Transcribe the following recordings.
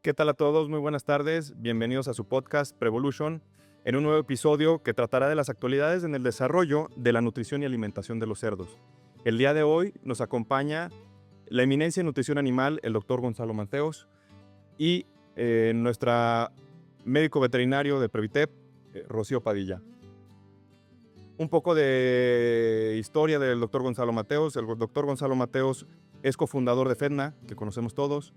¿Qué tal a todos? Muy buenas tardes. Bienvenidos a su podcast Prevolution, en un nuevo episodio que tratará de las actualidades en el desarrollo de la nutrición y alimentación de los cerdos. El día de hoy nos acompaña la eminencia en nutrición animal, el doctor Gonzalo Mateos, y nuestra médico veterinario de Previtep, Rocío Padilla. Un poco de historia del doctor Gonzalo Mateos. El doctor Gonzalo Mateos es cofundador de FEDNA, que conocemos todos,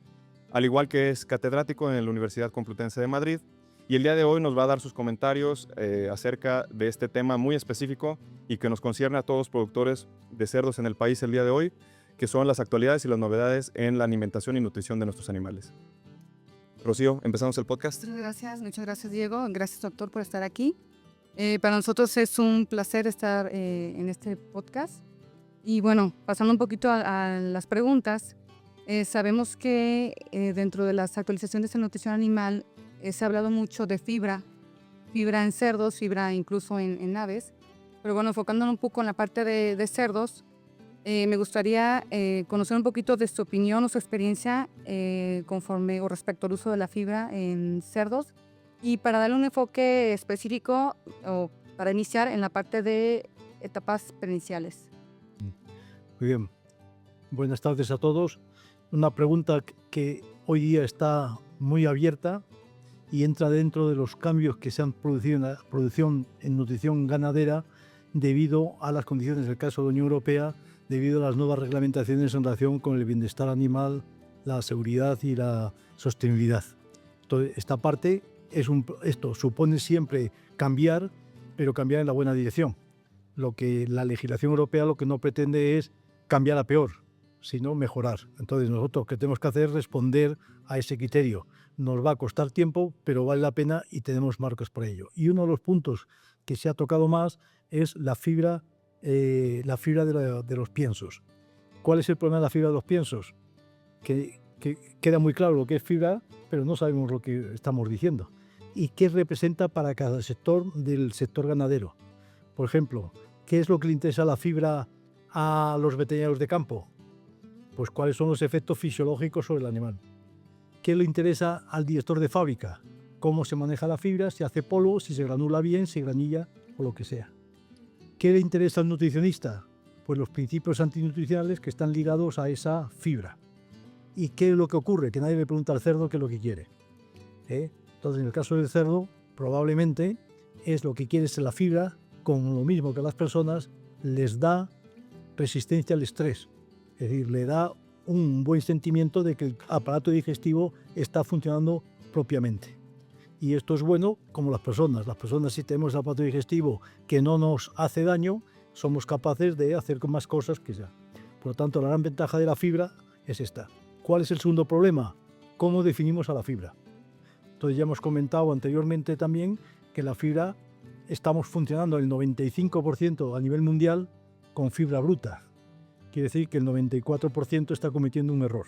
al igual que es catedrático en la Universidad Complutense de Madrid, y el día de hoy nos va a dar sus comentarios acerca de este tema muy específico y que nos concierne a todos los productores de cerdos en el país el día de hoy, que son las actualidades y las novedades en la alimentación y nutrición de nuestros animales. Rocío, empezamos el podcast. Muchas gracias Diego, gracias doctor por estar aquí. Para nosotros es un placer estar en este podcast. Y bueno, pasando un poquito a las preguntas, sabemos que dentro de las actualizaciones en nutrición animal se ha hablado mucho de fibra en cerdos, fibra incluso en aves. Pero bueno, enfocándonos un poco en la parte de cerdos, me gustaría conocer un poquito de su opinión o su experiencia conforme o respecto al uso de la fibra en cerdos, y para darle un enfoque específico o para iniciar en la parte de etapas periniciales. Muy bien. Buenas tardes a todos. Una pregunta que hoy día está muy abierta y entra dentro de los cambios que se han producido en la producción en nutrición ganadera debido a las condiciones del caso de la Unión Europea, debido a las nuevas reglamentaciones en relación con el bienestar animal, la seguridad y la sostenibilidad. Entonces, esta parte esto supone siempre cambiar, pero cambiar en la buena dirección. Lo que la legislación europea lo que no pretende es cambiar a peor, sino mejorar. Entonces nosotros que tenemos que hacer es responder a ese criterio. Nos va a costar tiempo, pero vale la pena y tenemos marcos por ello. Y uno de los puntos que se ha tocado más es la fibra de los piensos. ¿Cuál es el problema de la fibra de los piensos? Que queda muy claro lo que es fibra, pero no sabemos lo que estamos diciendo. ¿Y qué representa para cada sector del sector ganadero? Por ejemplo, ¿qué es lo que le interesa a la fibra a los veterinarios de campo? Pues cuáles son los efectos fisiológicos sobre el animal. ¿Qué le interesa al director de fábrica? Cómo se maneja la fibra, si hace polvo, si se granula bien, si granilla o lo que sea. ¿Qué le interesa al nutricionista? Pues los principios antinutricionales que están ligados a esa fibra. ¿Y qué es lo que ocurre? Que nadie le pregunta al cerdo qué es lo que quiere. Entonces, en el caso del cerdo, probablemente es lo que quiere es la fibra, con lo mismo que a las personas, les da resistencia al estrés. Es decir, le da un buen sentimiento de que el aparato digestivo está funcionando propiamente. Y esto es bueno como las personas. Las personas, si tenemos el aparato digestivo que no nos hace daño, somos capaces de hacer con más cosas que ya. Por lo tanto, la gran ventaja de la fibra es esta. ¿Cuál es el segundo problema? ¿Cómo definimos a la fibra? Entonces ya hemos comentado anteriormente también que la fibra estamos funcionando el 95% a nivel mundial con fibra bruta. Quiere decir que el 94% está cometiendo un error.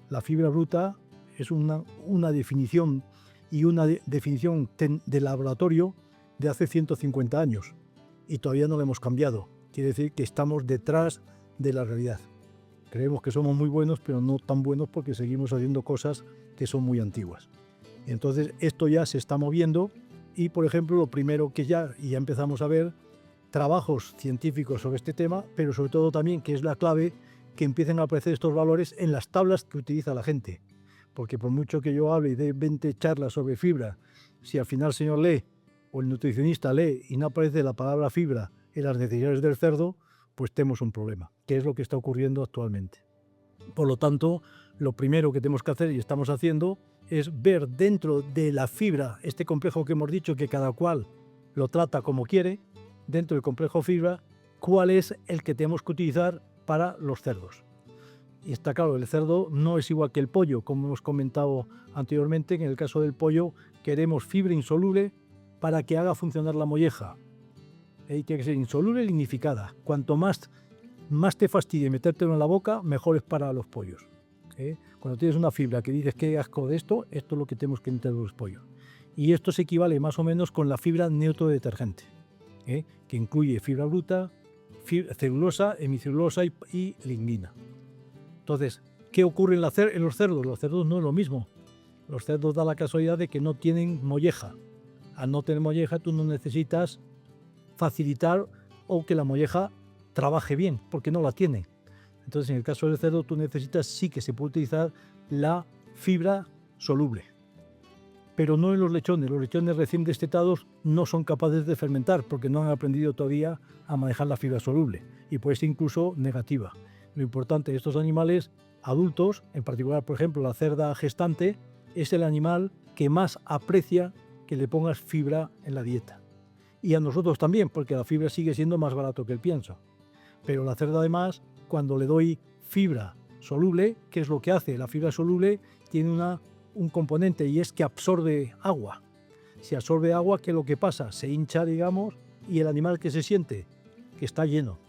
La fibra bruta es una definición y una definición de laboratorio de hace 150 años y todavía no la hemos cambiado. Quiere decir que estamos detrás de la realidad. Creemos que somos muy buenos, pero no tan buenos porque seguimos haciendo cosas que son muy antiguas. Entonces esto ya se está moviendo y, por ejemplo, lo primero que ya empezamos a ver trabajos científicos sobre este tema, pero sobre todo también, que es la clave, que empiecen a aparecer estos valores en las tablas que utiliza la gente. Porque por mucho que yo hable y dé 20 charlas sobre fibra, si al final el señor lee o el nutricionista lee y no aparece la palabra fibra en las necesidades del cerdo, pues tenemos un problema, que es lo que está ocurriendo actualmente. Por lo tanto, lo primero que tenemos que hacer y estamos haciendo es ver dentro de la fibra, este complejo que hemos dicho que cada cual lo trata como quiere, dentro del complejo fibra, cuál es el que tenemos que utilizar para los cerdos. Y está claro, el cerdo no es igual que el pollo, como hemos comentado anteriormente, que en el caso del pollo queremos fibra insoluble para que haga funcionar la molleja. Tiene que ser insoluble y lignificada. Cuanto más te fastidie metértelo en la boca, mejor es para los pollos. Cuando tienes una fibra que dices qué asco de esto es lo que tenemos que meter en los pollos. Y esto se equivale más o menos con la fibra neutrodetergente, que incluye fibra bruta, celulosa, hemicelulosa y lignina. Entonces, ¿qué ocurre en los cerdos? Los cerdos no es lo mismo. Los cerdos da la casualidad de que no tienen molleja. Al no tener molleja, tú no necesitas facilitar o que la molleja trabaje bien, porque no la tienen. Entonces, en el caso del cerdo, tú necesitas sí que se puede utilizar la fibra soluble. Pero no en los lechones. Los lechones recién destetados no son capaces de fermentar porque no han aprendido todavía a manejar la fibra soluble y puede ser incluso negativa. Lo importante de estos animales adultos, en particular, por ejemplo, la cerda gestante, es el animal que más aprecia que le pongas fibra en la dieta. Y a nosotros también, porque la fibra sigue siendo más barato que el pienso. Pero la cerda, además, cuando le doy fibra soluble, ¿qué es lo que hace? La fibra soluble tiene un componente y es que absorbe agua. Si absorbe agua, ¿qué es lo que pasa? Se hincha, digamos, y el animal que se siente, que está lleno.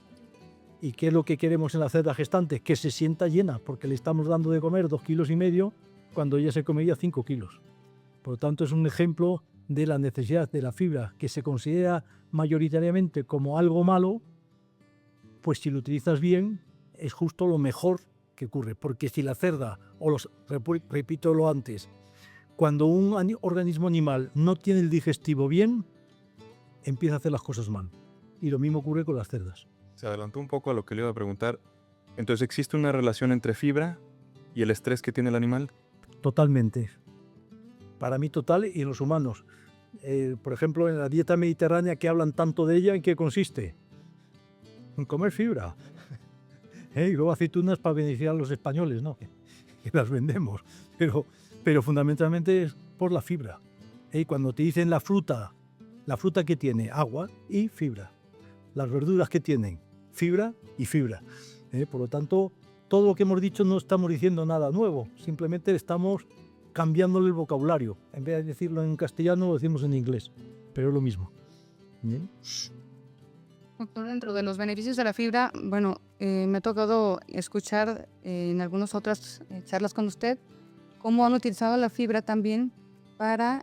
¿Y qué es lo que queremos en la cerda gestante? Que se sienta llena, porque le estamos dando de comer 2,5 kilos cuando ella se comería 5 kilos. Por lo tanto, es un ejemplo de la necesidad de la fibra, que se considera mayoritariamente como algo malo, pues si lo utilizas bien, es justo lo mejor que ocurre. Porque si la cerda, repito lo antes, cuando un organismo animal no tiene el digestivo bien, empieza a hacer las cosas mal. Y lo mismo ocurre con las cerdas. Se adelantó un poco a lo que le iba a preguntar. Entonces, ¿existe una relación entre fibra y el estrés que tiene el animal? Totalmente. Para mí total y en los humanos. Por ejemplo, en la dieta mediterránea que hablan tanto de ella, ¿en qué consiste? En comer fibra. Y luego aceitunas para beneficiar a los españoles, ¿no? Que las vendemos. Pero fundamentalmente es por la fibra. Cuando te dicen la fruta que tiene agua y fibra. Las verduras que tienen fibra y fibra. Por lo tanto, todo lo que hemos dicho no estamos diciendo nada nuevo. Simplemente estamos cambiándole el vocabulario. En vez de decirlo en castellano, lo decimos en inglés. Pero es lo mismo. ¿Bien? Doctor, dentro de los beneficios de la fibra, bueno, me ha tocado escuchar en algunas otras charlas con usted cómo han utilizado la fibra también para,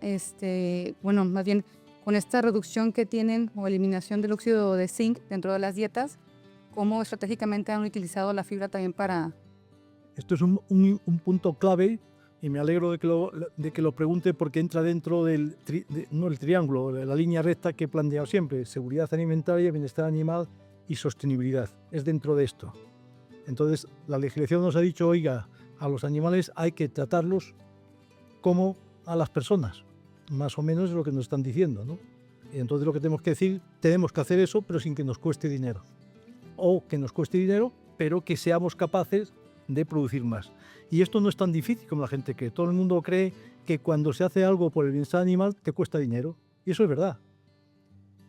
bueno, más bien con esta reducción que tienen o eliminación del óxido de zinc dentro de las dietas, cómo estratégicamente han utilizado la fibra también para... Esto es un punto clave y me alegro de que lo pregunte porque entra dentro del el triángulo, de la línea recta que he planteado siempre: seguridad alimentaria, bienestar animal y sostenibilidad. Es dentro de esto. Entonces, la legislación nos ha dicho, oiga, a los animales hay que tratarlos como a las personas. Más o menos es lo que nos están diciendo, ¿no? Y entonces lo que tenemos que decir, tenemos que hacer eso, pero sin que nos cueste dinero. O que nos cueste dinero, pero que seamos capaces de producir más. Y esto no es tan difícil como la gente cree. Todo el mundo cree que cuando se hace algo por el bienestar animal te cuesta dinero. Y eso es verdad.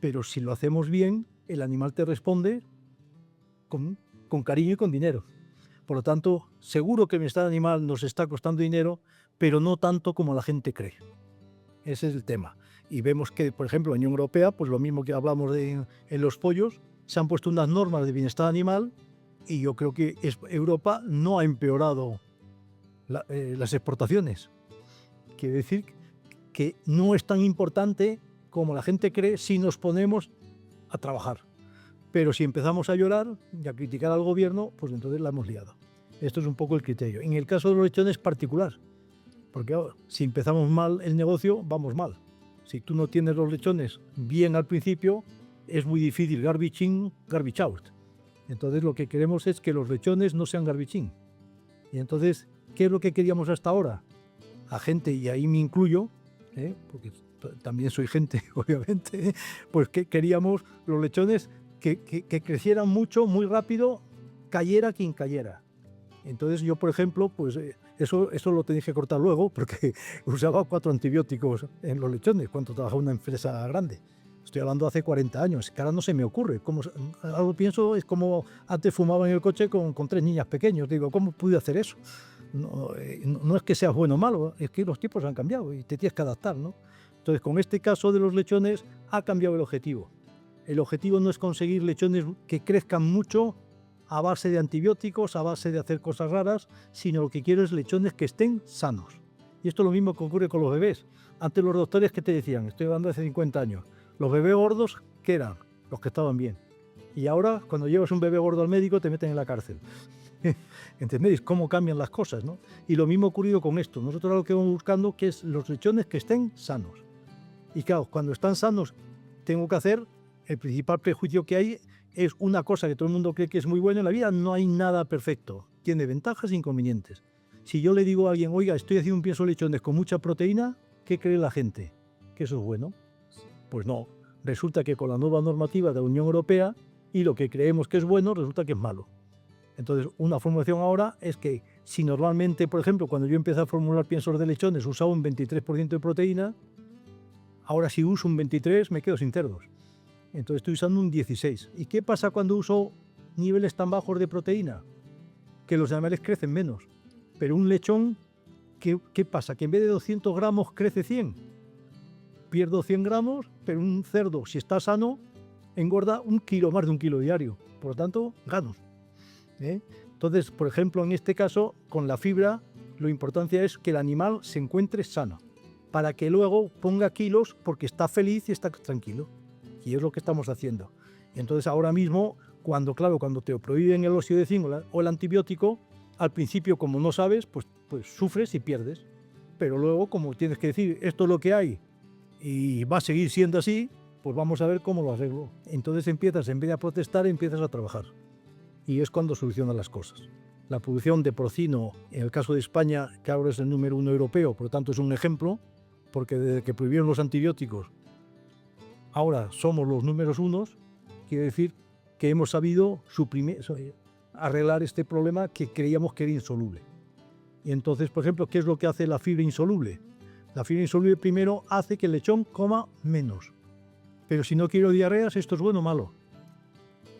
Pero si lo hacemos bien, el animal te responde con cariño y con dinero. Por lo tanto, seguro que el bienestar animal nos está costando dinero, pero no tanto como la gente cree. Ese es el tema. Y vemos que, por ejemplo, en la Unión Europea, pues lo mismo que hablamos en los pollos, se han puesto unas normas de bienestar animal y yo creo que Europa no ha empeorado las exportaciones. Quiere decir que no es tan importante como la gente cree si nos ponemos a trabajar. Pero si empezamos a llorar y a criticar al gobierno, pues entonces la hemos liado. Esto es un poco el criterio. En el caso de los lechones es particular, porque si empezamos mal el negocio, vamos mal. Si tú no tienes los lechones bien al principio, es muy difícil garbage in, garbage out. Entonces lo que queremos es que los lechones no sean garbage in. Y entonces, ¿qué es lo que queríamos hasta ahora? A gente, y ahí me incluyo, porque también soy gente, obviamente, pues que queríamos los lechones que crecieran mucho, muy rápido, cayera quien cayera. Entonces yo, por ejemplo, pues eso lo tenéis que cortar luego, porque usaba 4 antibióticos en los lechones cuando trabajaba en una empresa grande. Estoy hablando de hace 40 años, que ahora no se me ocurre. Algo pienso, es como antes fumaba en el coche con 3 niñas pequeños. Digo, ¿cómo pude hacer eso? No es que seas bueno o malo, es que los tiempos han cambiado y te tienes que adaptar, ¿no? Entonces, con este caso de los lechones, ha cambiado el objetivo. El objetivo no es conseguir lechones que crezcan mucho a base de antibióticos, a base de hacer cosas raras, sino lo que quiero es lechones que estén sanos. Y esto es lo mismo que ocurre con los bebés. Antes los doctores, ¿qué te decían? Estoy hablando de hace 50 años. Los bebés gordos, ¿qué eran? Los que estaban bien. Y ahora, cuando llevas un bebé gordo al médico, te meten en la cárcel. ¿Entendéis cómo cambian las cosas, ¿no? Y lo mismo ha ocurrido con esto. Nosotros ahora lo que vamos buscando que es los lechones que estén sanos. Y claro, cuando están sanos, tengo que hacer, el principal prejuicio que hay es una cosa que todo el mundo cree que es muy buena en la vida. No hay nada perfecto. Tiene ventajas e inconvenientes. Si yo le digo a alguien, oiga, estoy haciendo un pienso de lechones con mucha proteína, ¿qué cree la gente? ¿Que eso es bueno? Pues no. Resulta que con la nueva normativa de la Unión Europea y lo que creemos que es bueno, resulta que es malo. Entonces, una formulación ahora es que si normalmente, por ejemplo, cuando yo empecé a formular piensos de lechones usaba un 23% de proteína, ahora si uso un 23 me quedo sin cerdos. Entonces estoy usando un 16. ¿Y qué pasa cuando uso niveles tan bajos de proteína? Que los animales crecen menos. Pero un lechón, ¿qué pasa? Que en vez de 200 gramos crece 100. Pierdo 100 gramos, pero un cerdo, si está sano, engorda 1 kilo, más de 1 kilo diario. Por lo tanto, gano. Entonces, por ejemplo, en este caso, con la fibra, lo importante es que el animal se encuentre sano, para que luego ponga kilos porque está feliz y está tranquilo. Y es lo que estamos haciendo. Y entonces, ahora mismo, cuando te prohíben el óxido de zinc o el antibiótico, al principio, como no sabes, pues sufres y pierdes. Pero luego, como tienes que decir, esto es lo que hay y va a seguir siendo así, pues vamos a ver cómo lo arreglo. Entonces empiezas, en vez de a protestar, empiezas a trabajar. Y es cuando solucionan las cosas. La producción de porcino, en el caso de España, que ahora es el número 1 europeo, por lo tanto es un ejemplo, porque desde que prohibieron los antibióticos, ahora somos los números 1, quiere decir que hemos sabido arreglar este problema que creíamos que era insoluble. Y entonces, por ejemplo, ¿qué es lo que hace la fibra insoluble? La fibra insoluble primero hace que el lechón coma menos. Pero si no quiero diarreas, ¿esto es bueno o malo?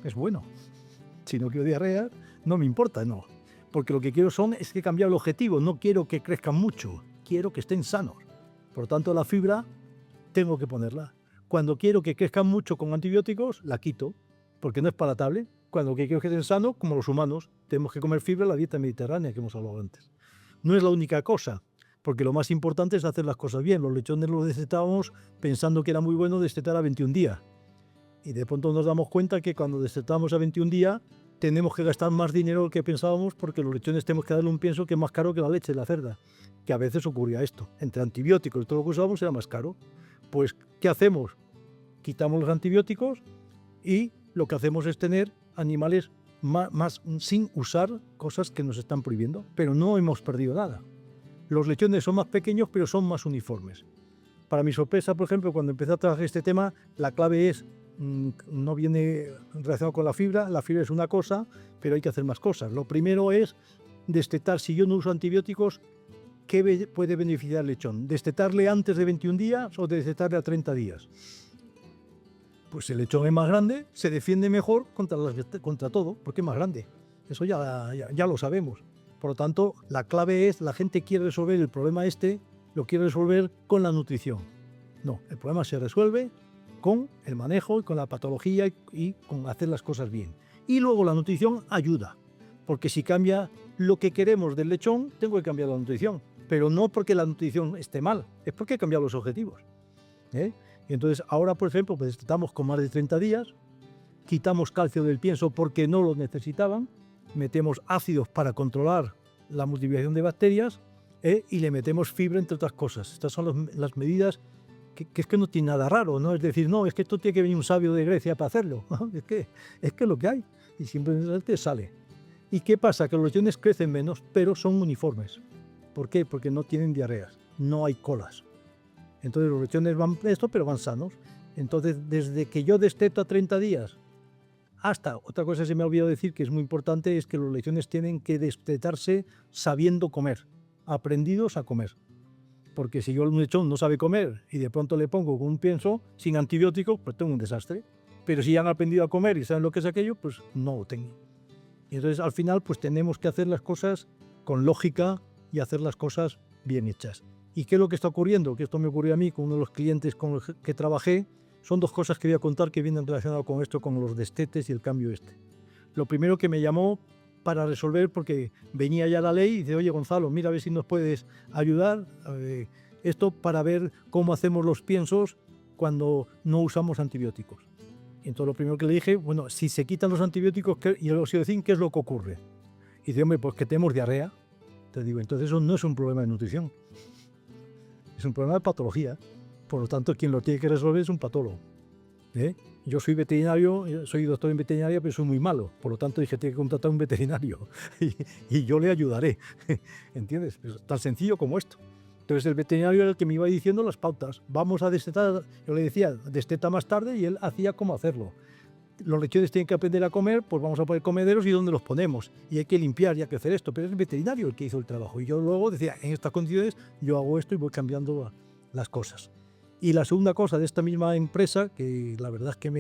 Es bueno. Si no quiero diarrea, no me importa, no. Porque lo que quiero es que cambiar el objetivo. No quiero que crezcan mucho, quiero que estén sanos. Por lo tanto, la fibra tengo que ponerla. Cuando quiero que crezcan mucho con antibióticos, la quito, porque no es palatable. Cuando quiero que estén sanos, como los humanos, tenemos que comer fibra en la dieta mediterránea que hemos hablado antes. No es la única cosa, porque lo más importante es hacer las cosas bien. Los lechones los destetábamos pensando que era muy bueno destetar a 21 días. Y de pronto nos damos cuenta que cuando destetamos a 21 días tenemos que gastar más dinero del que pensábamos porque los lechones tenemos que darle un pienso que es más caro que la leche de la cerda. Que a veces ocurría esto. Entre antibióticos y todo lo que usábamos era más caro. Pues, ¿qué hacemos? Quitamos los antibióticos y lo que hacemos es tener animales más sin usar cosas que nos están prohibiendo. Pero no hemos perdido nada. Los lechones son más pequeños pero son más uniformes. Para mi sorpresa, por ejemplo, cuando empecé a trabajar este tema, la clave es no viene relacionado con la fibra es una cosa, pero hay que hacer más cosas. Lo primero es destetar, si yo no uso antibióticos, ¿qué puede beneficiar al lechón? ¿Destetarle antes de 21 días o destetarle a 30 días? Pues el lechón es más grande, se defiende mejor contra todo, porque es más grande. Eso ya lo sabemos. Por lo tanto, la clave es, la gente quiere resolver el problema lo quiere resolver con la nutrición. No, el problema se resuelve con el manejo y con la patología y con hacer las cosas bien. Y luego la nutrición ayuda, porque si cambia lo que queremos del lechón, tengo que cambiar la nutrición. Pero no porque la nutrición esté mal, es porque he cambiado los objetivos. Y entonces ahora, por ejemplo, pues estamos con más de 30 días, quitamos calcio del pienso porque no lo necesitaban, metemos ácidos para controlar la multiplicación de bacterias y le metemos fibra, entre otras cosas. Estas son las medidas que es que no tiene nada raro, ¿no? Es decir, no, es que esto tiene que venir un sabio de Grecia para hacerlo. Es que es lo que hay y simplemente sale. ¿Y qué pasa? Que los lechones crecen menos, pero son uniformes. ¿Por qué? Porque no tienen diarreas, no hay colas. Entonces los lechones van pero van sanos. Entonces, desde que yo desteto a 30 días hasta, otra cosa que se me ha olvidado decir que es muy importante, es que los lechones tienen que destetarse sabiendo comer, aprendidos a comer. Porque si yo un lechón no sabe comer y de pronto le pongo con un pienso sin antibióticos, pues tengo un desastre. Pero si ya han aprendido a comer y saben lo que es aquello, pues no lo tengo. Y entonces al final pues tenemos que hacer las cosas con lógica y hacer las cosas bien hechas. ¿Y qué es lo que está ocurriendo? Que esto me ocurrió a mí con uno de los clientes con los que trabajé. Son dos cosas que voy a contar que vienen relacionadas con esto, con los destetes y el cambio este. Lo primero que me llamó para resolver, porque venía ya la ley y dice, oye Gonzalo, mira a ver si nos puedes ayudar, esto para ver cómo hacemos los piensos cuando no usamos antibióticos. Y entonces lo primero que le dije, bueno, si se quitan los antibióticos y el óxido de zinc, ¿qué es lo que ocurre? Y dice, hombre, pues que tenemos diarrea. Te digo, entonces eso no es un problema de nutrición. Es un problema de patología. Por lo tanto, quien lo tiene que resolver es un patólogo. ¿Eh? Yo soy veterinario, soy doctor en veterinaria, pero soy muy malo. Por lo tanto, dije, tiene que contratar a un veterinario y yo le ayudaré. ¿Entiendes? Es tan sencillo como esto. Entonces, el veterinario era el que me iba diciendo las pautas. Vamos a destetar, yo le decía, desteta más tarde y él hacía cómo hacerlo. Los lechones tienen que aprender a comer, pues vamos a poner comederos y dónde los ponemos. Y hay que limpiar y hay que hacer esto. Pero es el veterinario el que hizo el trabajo. Y yo luego decía, en estas condiciones yo hago esto y voy cambiando las cosas. Y la segunda cosa de esta misma empresa, que la verdad es que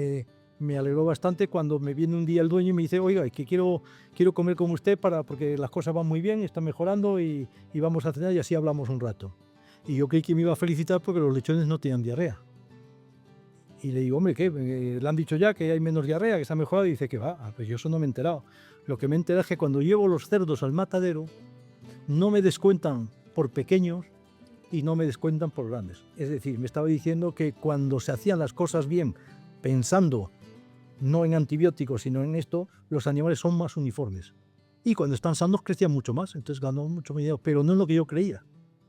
me alegró bastante, cuando me viene un día el dueño y me dice, oiga, que quiero comer con usted porque las cosas van muy bien, están mejorando y vamos a cenar y así hablamos un rato. Y yo creí que me iba a felicitar porque los lechones no tenían diarrea. Y le digo, hombre, ¿qué? Le han dicho ya que hay menos diarrea, que se ha mejorado. Y dice que va, pues yo eso no me he enterado. Lo que me he enterado es que cuando llevo los cerdos al matadero, no me descuentan por pequeños y no me descuentan por grandes. Es decir, me estaba diciendo que cuando se hacían las cosas bien, pensando no en antibióticos, sino en esto, los animales son más uniformes. Y cuando están sanos crecían mucho más, entonces ganó mucho dinero, pero no es lo que yo creía.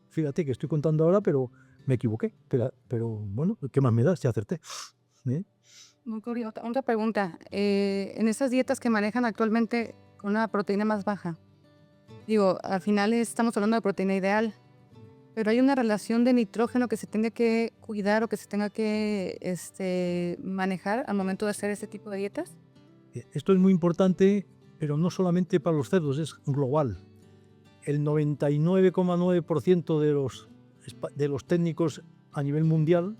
Fíjate que estoy contando ahora, pero me equivoqué. Pero bueno, ¿qué más me da si acerté? ¿Eh? Muy curioso. Otra pregunta. En esas dietas que manejan actualmente con una proteína más baja, digo, al final estamos hablando de proteína ideal, pero hay una relación de nitrógeno que se tenga que cuidar o que se tenga que manejar al momento de hacer ese tipo de dietas. Esto es muy importante, pero no solamente para los cerdos, es global. El 99,9% de los técnicos a nivel mundial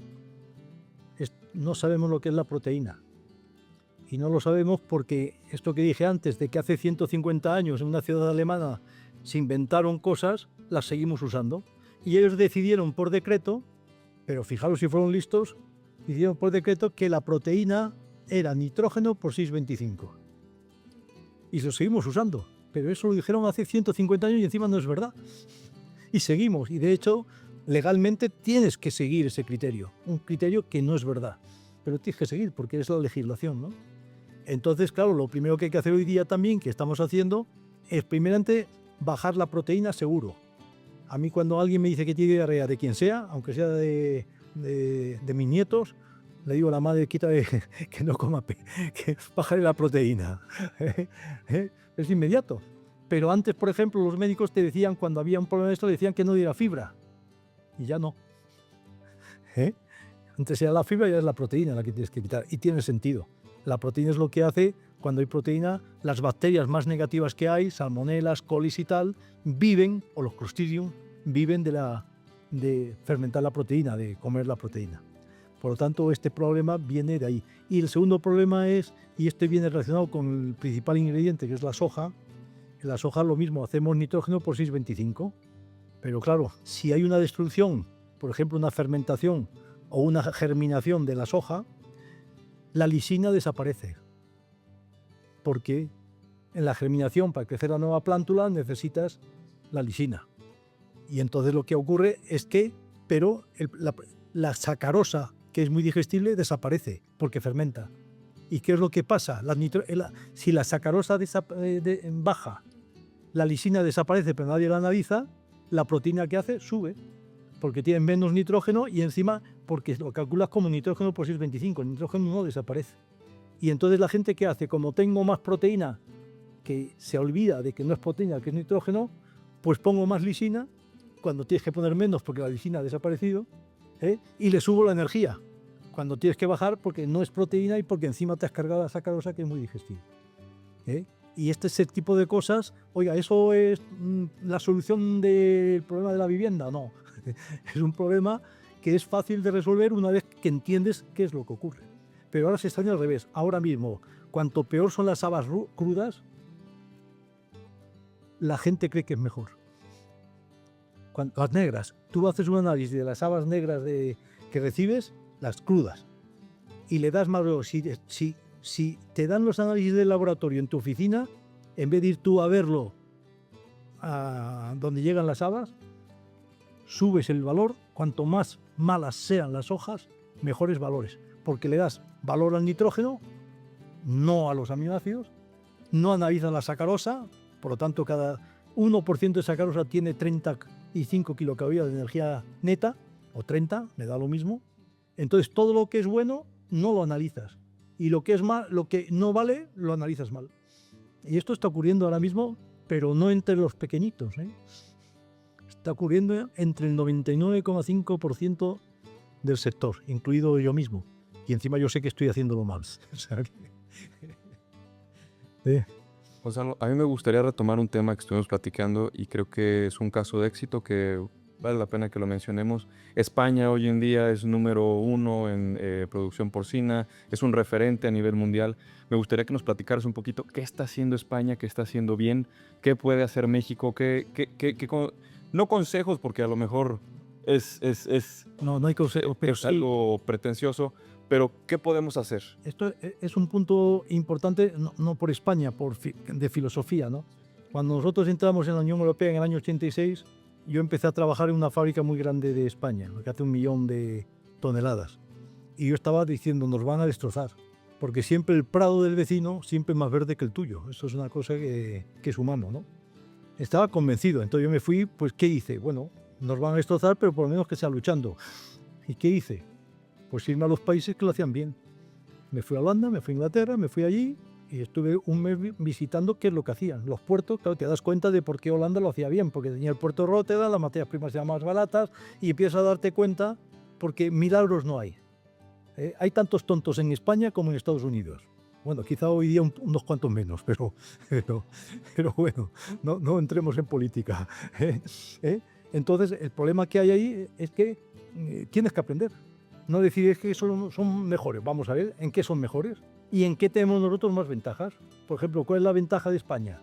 no sabemos lo que es la proteína. Y no lo sabemos porque esto que dije antes, de que hace 150 años en una ciudad alemana se inventaron cosas, las seguimos usando. Y ellos decidieron por decreto, pero fijaros si fueron listos, decidieron por decreto que la proteína era nitrógeno por 6,25. Y lo seguimos usando. Pero eso lo dijeron hace 150 años y encima no es verdad. Y seguimos. Y de hecho, legalmente tienes que seguir ese criterio. Un criterio que no es verdad. Pero tienes que seguir porque es la legislación, ¿no? Entonces, claro, lo primero que hay que hacer hoy día también, que estamos haciendo, es primeramente bajar la proteína seguro. A mí cuando alguien me dice que tiene diarrea de quien sea, aunque sea de mis nietos, le digo a la madre, quítale, que no coma, que bájale la proteína. Es inmediato. Pero antes, por ejemplo, los médicos te decían, cuando había un problema de esto, decían que no diera fibra. Y ya no. Antes era la fibra y ahora es la proteína la que tienes que quitar. Y tiene sentido. La proteína es lo que hace, cuando hay proteína, las bacterias más negativas que hay, salmonelas, colis y tal, viven, o los clostridium, viven de fermentar la proteína, de comer la proteína. Por lo tanto, este problema viene de ahí. Y el segundo problema es, y este viene relacionado con el principal ingrediente, que es la soja. En la soja lo mismo, hacemos nitrógeno por 6,25. Pero claro, si hay una destrucción, por ejemplo, una fermentación o una germinación de la soja, la lisina desaparece. Porque en la germinación, para crecer la nueva plántula, necesitas la lisina. Y entonces lo que ocurre es que, pero la sacarosa, que es muy digestible, desaparece porque fermenta. ¿Y qué es lo que pasa? Si la sacarosa baja, la lisina desaparece pero nadie la analiza, la proteína que hace sube, porque tiene menos nitrógeno y encima porque lo calculas como nitrógeno por 6,25, el nitrógeno no desaparece. Y entonces la gente que hace, como tengo más proteína, que se olvida de que no es proteína, que es nitrógeno, pues pongo más lisina, cuando tienes que poner menos porque la lisina ha desaparecido, y le subo la energía, cuando tienes que bajar porque no es proteína y porque encima te has cargado la sacarosa, que es muy digestible. Y este es el tipo de cosas. Oiga, ¿eso es la solución del problema de la vivienda? No, es un problema que es fácil de resolver una vez que entiendes qué es lo que ocurre. Pero ahora se está al revés. Ahora mismo, cuanto peor son las habas crudas, la gente cree que es mejor. Las negras, tú haces un análisis de las habas negras que recibes, las crudas, y le das más. Si te dan los análisis del laboratorio en tu oficina, en vez de ir tú a verlo a donde llegan las habas, subes el valor. Cuanto más malas sean las hojas, mejores valores, porque le das valor al nitrógeno, no a los aminoácidos, no analizas la sacarosa, Por lo tanto, cada 1% de esa sacarosa tiene 35 kilocalorías de energía neta, o 30, me da lo mismo. Entonces, todo lo que es bueno no lo analizas. Y lo que es mal, lo que no vale, lo analizas mal. Y esto está ocurriendo ahora mismo, pero no entre los pequeñitos, ¿eh? Está ocurriendo entre el 99,5% del sector, incluido yo mismo. Y encima yo sé que estoy haciéndolo mal. O sea que, Gonzalo, a mí me gustaría retomar un tema que estuvimos platicando y creo que es un caso de éxito que vale la pena que lo mencionemos. España hoy en día es número 1 en producción porcina, es un referente a nivel mundial. Me gustaría que nos platicaras un poquito qué está haciendo España, qué está haciendo bien, qué puede hacer México, no consejos, porque a lo mejor es no hay consejo, pero sí, algo pretencioso, pero ¿qué podemos hacer? esto es un punto importante, no por España, de filosofía, ¿no? Cuando nosotros entramos en la Unión Europea en el año 86, yo empecé a trabajar en una fábrica muy grande de España, que hace 1 millón de toneladas. Y yo estaba diciendo, nos van a destrozar, porque siempre el prado del vecino siempre es más verde que el tuyo. Eso es una cosa que es humano, ¿no? Estaba convencido, entonces yo me fui, pues ¿qué hice? Bueno, nos van a destrozar, pero por lo menos que sea luchando. ¿Y qué hice? Pues irme a los países que lo hacían bien. Me fui a Holanda, me fui a Inglaterra, me fui allí y estuve un mes visitando qué es lo que hacían. Los puertos, claro, te das cuenta de por qué Holanda lo hacía bien, porque tenía el puerto de Rotterdam, las materias primas eran más baratas y empiezas a darte cuenta porque milagros no hay. Hay tantos tontos en España como en Estados Unidos. Bueno, quizá hoy día unos cuantos menos, pero bueno, no entremos en política. Entonces, el problema que hay ahí es que tienes que aprender. No decir que son mejores. Vamos a ver en qué son mejores y en qué tenemos nosotros más ventajas. Por ejemplo, ¿cuál es la ventaja de España?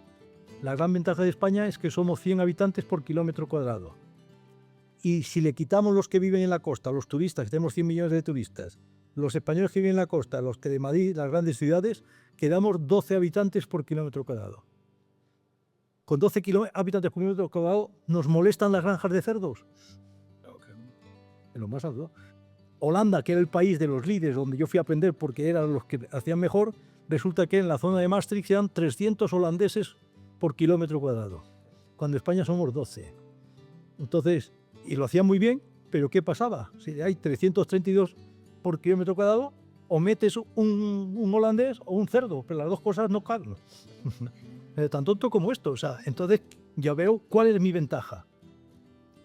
La gran ventaja de España es que somos 100 habitantes por kilómetro cuadrado. Y si le quitamos los que viven en la costa, los turistas, que tenemos 100 millones de turistas, los españoles que viven en la costa, los que de Madrid, las grandes ciudades, quedamos 12 habitantes por kilómetro cuadrado. Con 12 habitantes por kilómetro cuadrado, ¿nos molestan las granjas de cerdos? En lo más alto. Holanda, que era el país de los líderes donde yo fui a aprender porque eran los que hacían mejor, resulta que en la zona de Maastricht eran 300 holandeses por kilómetro cuadrado, cuando en España somos 12. Entonces, y lo hacían muy bien, pero ¿qué pasaba? Si hay 332 por kilómetro cuadrado, o metes un holandés o un cerdo, pero las dos cosas no caben. Tan tonto como esto. O sea, entonces ya veo cuál es mi ventaja.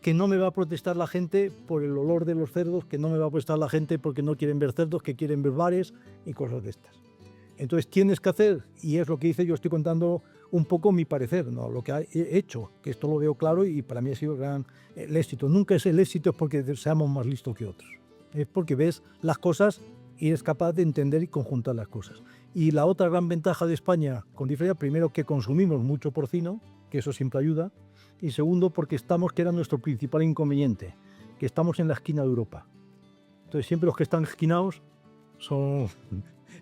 Que no me va a protestar la gente por el olor de los cerdos, que no me va a protestar la gente porque no quieren ver cerdos, que quieren ver bares y cosas de estas. Entonces tienes que hacer, y es lo que hice, yo estoy contando un poco mi parecer, ¿no? Lo que he hecho, que esto lo veo claro y para mí ha sido el éxito. Nunca es el éxito porque seamos más listos que otros. Es porque ves las cosas y eres capaz de entender y conjuntar las cosas. Y la otra gran ventaja de España, con diferencia, primero que consumimos mucho porcino, que eso siempre ayuda, y segundo porque estamos, que era nuestro principal inconveniente, que estamos en la esquina de Europa. Entonces siempre los que están esquinados son,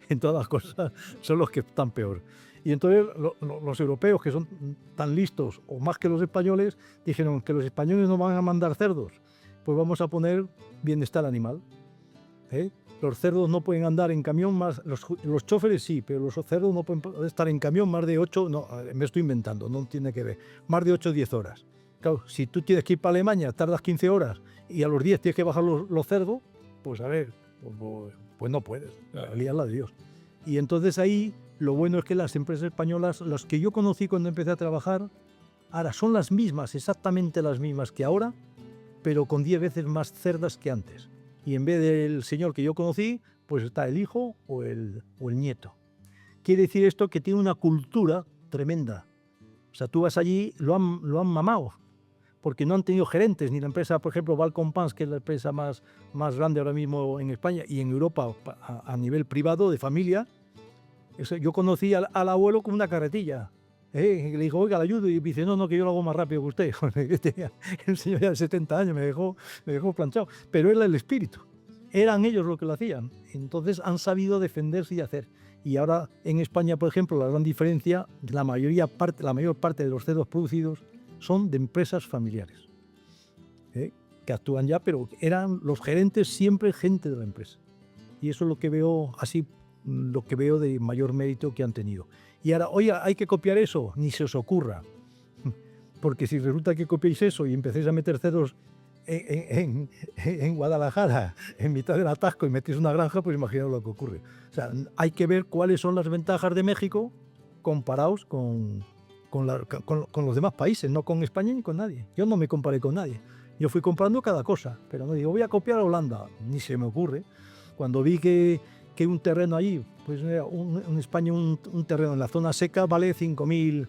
en todas las cosas, son los que están peor. Y entonces los europeos, que son tan listos o más que los españoles, dijeron que los españoles no van a mandar cerdos, pues vamos a poner bienestar animal. Los cerdos no pueden andar en camión más, los choferes sí, pero los cerdos no pueden estar en camión más de 8, no, me estoy inventando, no tiene que ver, más de 8 o 10 horas. Claro, si tú tienes que ir para Alemania, tardas 15 horas y a los 10 tienes que bajar los cerdos, pues a ver, pues no puedes, la de Dios. Y entonces ahí lo bueno es que las empresas españolas, las que yo conocí cuando empecé a trabajar, ahora son las mismas, exactamente las mismas que ahora, pero con 10 veces más cerdas que antes. Y en vez del señor que yo conocí, pues está el hijo o el nieto. Quiere decir esto que tiene una cultura tremenda. O sea, tú vas allí, lo han mamado, porque no han tenido gerentes, ni la empresa, por ejemplo, Balcom Pans, que es la empresa más grande ahora mismo en España y en Europa a nivel privado, de familia. Yo conocí al abuelo con una carretilla. Le dijo, oiga, le ayudo, y me dice, no, que yo lo hago más rápido que usted. El señor ya de 70 años me dejó planchado, pero era el espíritu. Eran ellos los que lo hacían. Entonces han sabido defenderse y hacer. Y ahora en España, por ejemplo, la gran diferencia, la mayor parte de los cerdos producidos son de empresas familiares, que actúan ya, pero eran los gerentes siempre gente de la empresa. Y eso es lo que veo así, lo que veo de mayor mérito que han tenido. Y ahora, oye, hay que copiar eso, ni se os ocurra. Porque si resulta que copiáis eso y empecéis a meter cerdos en Guadalajara, en mitad del atasco, y metéis una granja, pues imaginaos lo que ocurre. O sea, hay que ver cuáles son las ventajas de México comparados con los demás países, no con España ni con nadie. Yo no me comparé con nadie. Yo fui comprando cada cosa, pero no digo, voy a copiar a Holanda, ni se me ocurre. Cuando vi que un terreno allí, pues en España un terreno en la zona seca vale 5.000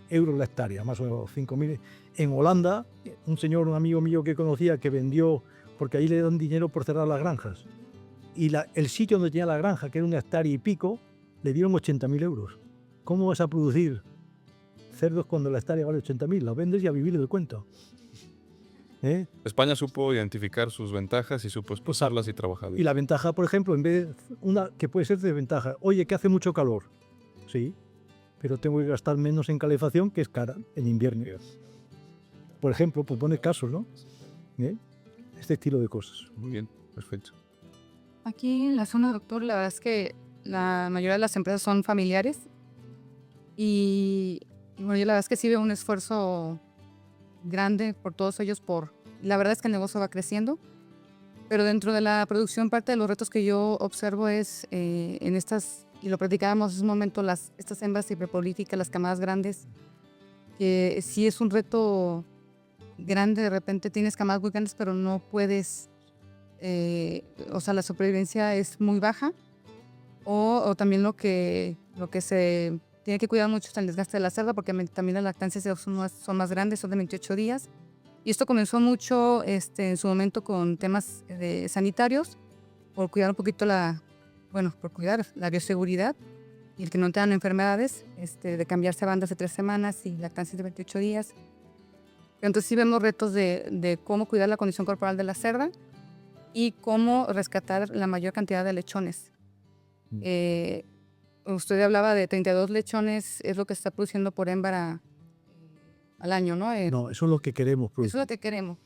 euros la hectárea, más o menos 5.000. En Holanda, un amigo mío que conocía que vendió, porque ahí le dan dinero por cerrar las granjas, y el sitio donde tenía la granja, que era una hectárea y pico, le dieron 80.000 euros. ¿Cómo vas a producir cerdos cuando la hectárea vale 80.000? Los vendes y a vivir del cuento. España supo identificar sus ventajas y supo usarlas y trabajar. Y la ventaja, por ejemplo, en vez de una que puede ser desventaja, oye, que hace mucho calor. Sí, pero tengo que gastar menos en calefacción, que es cara en invierno. Por ejemplo, pues pone casos, ¿no? Este estilo de cosas. Muy bien, perfecto. Aquí en la zona, doctor, la verdad es que la mayoría de las empresas son familiares y bueno, yo la verdad es que sí veo un esfuerzo grande por todos ellos. La verdad es que el negocio va creciendo, pero dentro de la producción parte de los retos que yo observo es en estas, y lo platicábamos hace un momento, estas hembras hiperprolíficas, las camadas grandes, que sí es un reto grande. De repente tienes camadas muy grandes, pero no puedes, o sea, la supervivencia es muy baja, o también lo que se tiene que cuidar mucho es el desgaste de la cerda, porque también las lactancias son más grandes, son de 28 días. Y esto comenzó mucho en su momento con temas sanitarios, por cuidar un poquito por cuidar la bioseguridad y el que no tengan enfermedades, de cambiarse a bandas de 3 semanas y lactancias de 28 días. Pero entonces sí vemos retos de cómo cuidar la condición corporal de la cerda y cómo rescatar la mayor cantidad de lechones. Usted hablaba de 32 lechones, es lo que se está produciendo por hembra al año, ¿no? No, eso es lo que queremos producir. Eso es lo que queremos.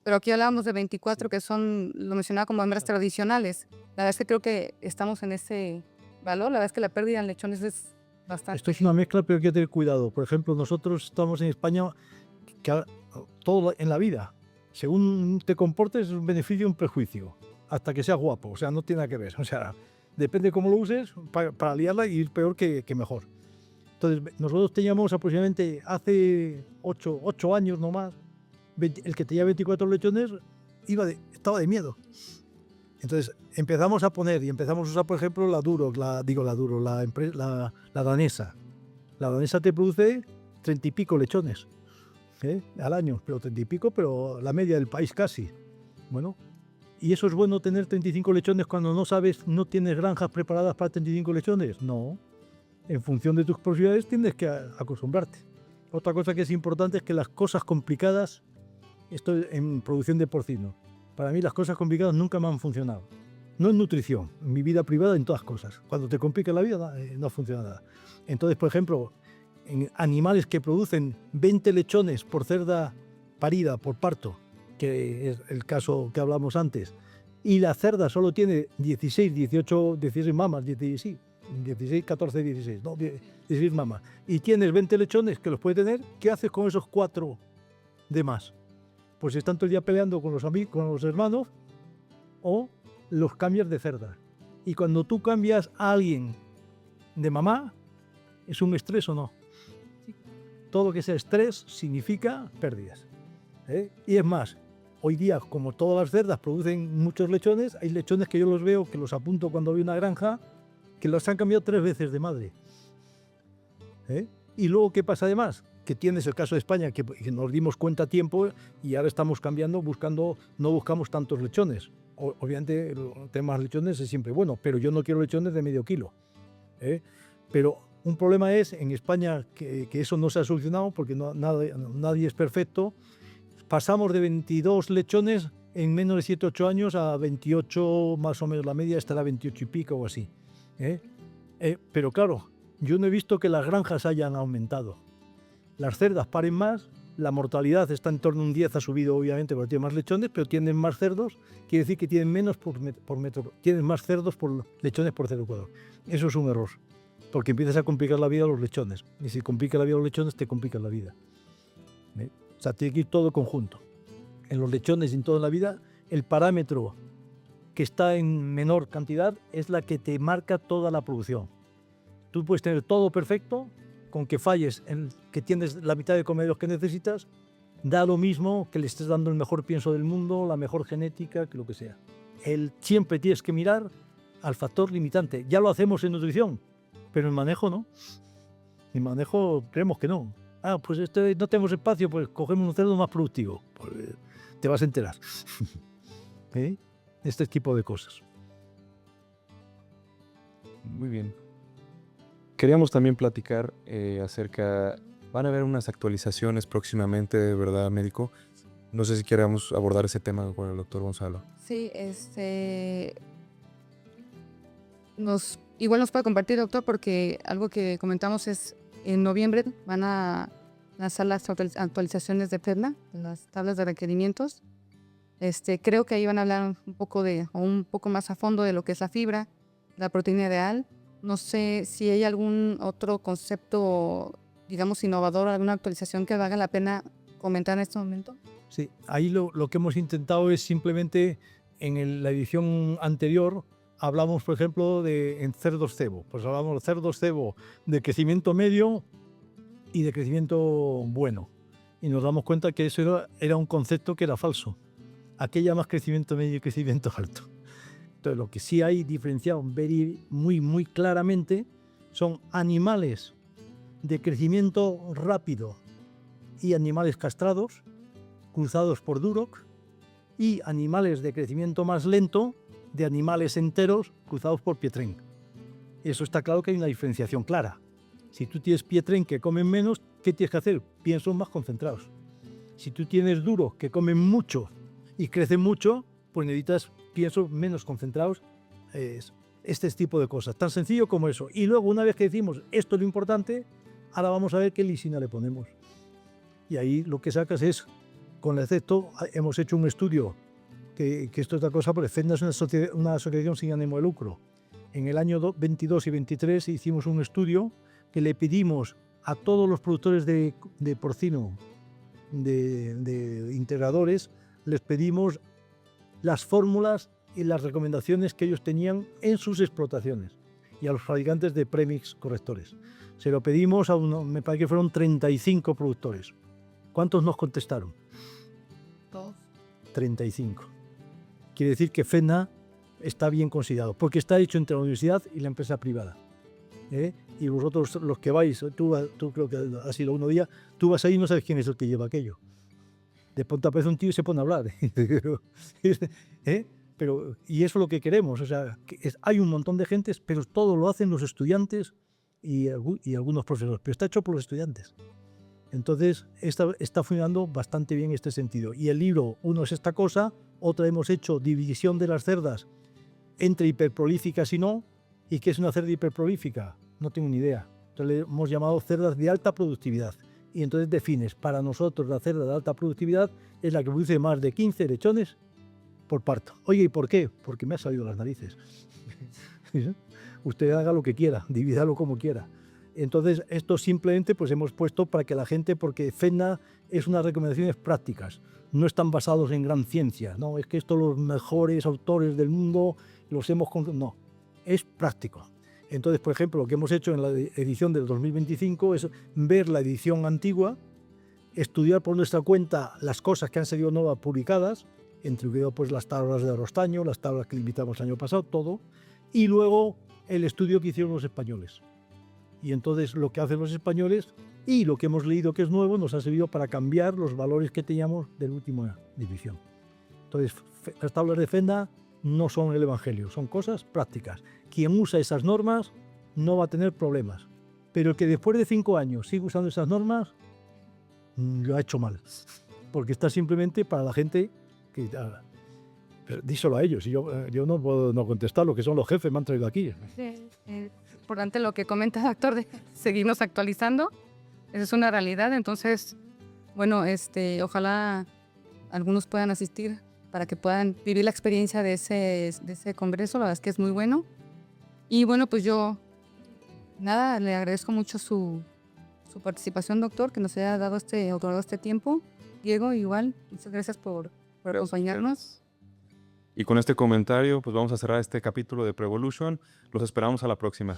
Pero aquí hablábamos de 24, que son, lo mencionaba, como hembras tradicionales. La verdad es que creo que estamos en ese valor. La verdad es que la pérdida en lechones es bastante. Esto es una mezcla, pero hay que tener cuidado. Por ejemplo, nosotros estamos en España, que todo en la vida, según te comportes, es un beneficio o un prejuicio, hasta que seas guapo. O sea, no tiene nada que ver. O sea, depende cómo lo uses para liarla y ir peor que mejor. Entonces, nosotros teníamos aproximadamente hace 8 años no más, el que tenía 24 lechones estaba de miedo. Entonces empezamos a poner y empezamos a usar, por ejemplo, la danesa. La danesa te produce 30 y pico lechones al año, pero 30 y pico, pero la media del país casi. Bueno, ¿y eso es bueno tener 35 lechones cuando no tienes granjas preparadas para 35 lechones? No. En función de tus posibilidades tienes que acostumbrarte. Otra cosa que es importante es que las cosas complicadas, esto en producción de porcino, para mí las cosas complicadas nunca me han funcionado. No en nutrición, en mi vida privada, en todas cosas. Cuando te complica la vida no funciona nada. Entonces, por ejemplo, en animales que producen 20 lechones por cerda parida, por parto, que es el caso que hablamos antes, y la cerda solo tiene 16 mamas, 16, 14, 16, no, 16 mamas, y tienes 20 lechones que los puedes tener, ¿qué haces con esos 4 de más? Pues están todo el día peleando con los amigos, con los hermanos, o los cambias de cerda. Y cuando tú cambias a alguien de mamá, ¿es un estrés o no? Todo lo que sea estrés significa pérdidas. Y es más, hoy día, como todas las cerdas producen muchos lechones, hay lechones que yo los veo, que los apunto cuando voy a una granja, que los han cambiado 3 veces de madre. Y luego, ¿qué pasa además? Que tienes el caso de España, que nos dimos cuenta a tiempo y ahora estamos cambiando, no buscamos tantos lechones. Obviamente, el tema de lechones es siempre bueno, pero yo no quiero lechones de medio kilo. Pero un problema es, en España, que eso no se ha solucionado, porque nadie es perfecto. Pasamos de 22 lechones en menos de 7-8 años a 28, más o menos la media estará 28 y pico o así. Pero claro, yo no he visto que las granjas hayan aumentado. Las cerdas paren más, la mortalidad está en torno a un 10, ha subido obviamente porque tienen más lechones, pero tienen más cerdos, quiere decir que tienen menos por metro, tienen más cerdos por lechones por cerdo cuadrado. Eso es un error. porque empiezas a complicar la vida a los lechones. Y si complica la vida a los lechones, te complica la vida. O sea, tiene que ir todo conjunto. En los lechones y en toda la vida, el parámetro que está en menor cantidad es la que te marca toda la producción. Tú puedes tener todo perfecto, con que falles en que tienes la mitad de comederos que necesitas, da lo mismo que le estés dando el mejor pienso del mundo, la mejor genética, que lo que sea. Siempre tienes que mirar al factor limitante. Ya lo hacemos en nutrición, pero en manejo no. En manejo creemos que no. Pues no tenemos espacio, pues cogemos un cerdo más productivo. Pues, te vas a enterar. ¿Eh? Este tipo de cosas. Muy bien. Queríamos también platicar acerca... Van a haber unas actualizaciones próximamente, ¿verdad, médico? No sé si queramos abordar ese tema con el doctor Gonzalo. Sí, igual nos puede compartir, doctor, porque algo que comentamos es en noviembre van a lanzar las actualizaciones de FEDNA, las tablas de requerimientos. Creo que ahí van a hablar un poco más a fondo de lo que es la fibra, la proteína ideal. No sé si hay algún otro concepto, digamos, innovador, alguna actualización que valga la pena comentar en este momento. Sí, ahí lo que hemos intentado es simplemente, en la edición anterior, hablamos, por ejemplo, en cerdos cebo. Pues hablamos de cerdos cebo de crecimiento medio y de crecimiento bueno. Y nos damos cuenta que eso era un concepto que era falso. Aquella más crecimiento medio y crecimiento alto. Entonces, lo que sí hay diferenciado muy claramente son animales de crecimiento rápido y animales castrados, cruzados por Duroc, y animales de crecimiento más lento, de animales enteros, cruzados por Pietrain. Eso está claro que hay una diferenciación clara. Si tú tienes Pietrain que comen menos, ¿qué tienes que hacer? Piensos más concentrados. Si tú tienes Duroc que comen mucho y crecen mucho, pues necesitas piensos menos concentrados. Este tipo de cosas, tan sencillo como eso. Y luego, una vez que decimos esto es lo importante, ahora vamos a ver qué lisina le ponemos. Y ahí lo que sacas es, con el efecto, hemos hecho un estudio, que esto es otra cosa, porque FEDNA es una asociación sin ánimo de lucro. En el año 22 y 23 hicimos un estudio que le pedimos a todos los productores de porcino, de integradores, les pedimos las fórmulas y las recomendaciones que ellos tenían en sus explotaciones, y a los fabricantes de premix correctores. Se lo pedimos me parece que fueron 35 productores. ¿Cuántos nos contestaron? 2. 35. Quiere decir que FEDNA está bien considerado, porque está hecho entre la universidad y la empresa privada. Y vosotros, los que vais, tú creo que has ido uno día, tú vas ahí y no sabes quién es el que lleva aquello. De pronto aparece un tío y se pone a hablar. Y eso es lo que queremos. O sea, hay un montón de gentes, pero todo lo hacen los estudiantes y algunos profesores. Pero está hecho por los estudiantes. Entonces, está funcionando bastante bien este sentido. Y el libro, uno es esta cosa, otra hemos hecho división de las cerdas entre hiperprolíficas y no. ¿Y qué es una cerda hiperprolífica? No tengo ni idea. Entonces le hemos llamado cerdas de alta productividad. Y entonces defines, para nosotros la cerda de alta productividad es la que produce más de 15 lechones por parto. Oye, ¿y por qué? Porque me ha salido las narices. Usted haga lo que quiera, divídalo como quiera. Entonces, esto simplemente pues hemos puesto para que la gente, porque FEDNA es unas recomendaciones prácticas, no están basados en gran ciencia, no, es que esto los mejores autores del mundo los hemos... No, es práctico. Entonces, por ejemplo, lo que hemos hecho en la edición del 2025 es ver la edición antigua, estudiar por nuestra cuenta las cosas que han sido nuevas publicadas, entre pues las tablas de Arostaño, las tablas que invitamos el año pasado, todo, y luego el estudio que hicieron los españoles. Y entonces lo que hacen los españoles y lo que hemos leído que es nuevo nos ha servido para cambiar los valores que teníamos de la última división. Entonces, las tablas de FEDNA no son el evangelio, son cosas prácticas. Quien usa esas normas no va a tener problemas, pero el que después de 5 años sigue usando esas normas lo ha hecho mal, porque está simplemente para la gente que... Pero díselo a ellos, y yo no puedo no contestar, lo que son los jefes me han traído aquí. Importante lo que comenta, doctor, de seguirnos actualizando. Esa es una realidad, entonces, bueno, ojalá algunos puedan asistir para que puedan vivir la experiencia de ese congreso, la verdad es que es muy bueno. Y bueno, pues yo Nada, le agradezco mucho su participación, doctor, que nos haya otorgado este tiempo. Diego, igual, muchas gracias por acompañarnos. Y con este comentario, pues vamos a cerrar este capítulo de Prevolution. Los esperamos a la próxima.